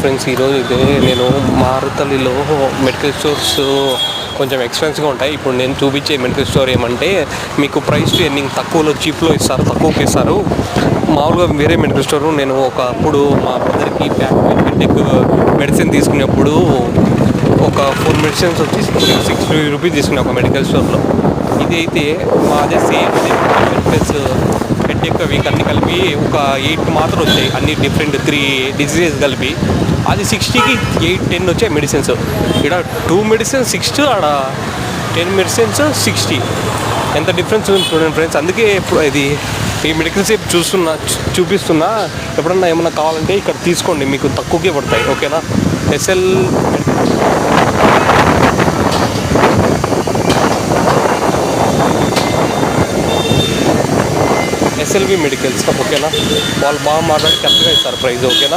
Friends, ఈరోజు అయితే నేను మారుతల్లిలో మెడికల్ స్టోర్స్ కొంచెం ఎక్స్పెన్సివ్గా ఉంటాయి. ఇప్పుడు నేను చూపించే మెడికల్ స్టోర్ ఏమంటే మీకు ప్రైస్ టు ఎర్నింగ్ తక్కువలో చీప్లో ఇస్తారు, తక్కువకి ఇస్తారు. మామూలుగా వేరే మెడికల్ స్టోర్ నేను ఒకప్పుడు మా బ్రదర్కి బ్యాక్ హెడ్ఏక్ మెడిసిన్ తీసుకునేప్పుడు ఒక 4 మెడిసిన్స్ వచ్చి 60 రూపీస్ తీసుకున్నాను ఒక మెడికల్ స్టోర్లో. ఇది అయితే మాదే సేమ్ మెడికల్స్ హెడ్ఏక్ వీక్ అన్ని కలిపి ఒక 8 మాత్రం వచ్చాయి, అన్ని డిఫరెంట్ 3 డిసీజెస్ కలిపి. అది 60కి 8-10 వచ్చాయి మెడిసిన్స్. ఇక్కడ 2 మెడిసిన్స్ 60, ఆడ 10 మెడిసిన్స్ 60. ఎంత డిఫరెన్స్ ఉంది చూడండి ఫ్రెండ్స్. అందుకే ఇప్పుడు ఇది ఈ మెడికల్ షాప్ చూపిస్తున్నా. ఎప్పుడన్నా ఏమన్నా కావాలంటే ఇక్కడ తీసుకోండి, మీకు తక్కువకే పడతాయి. ఓకేనా? SLV medicals. ఓకేనా? వాళ్ళు బాగా మాట్లాడి కరెక్ట్గా ఇస్తారు ప్రైస్. ఓకేనా?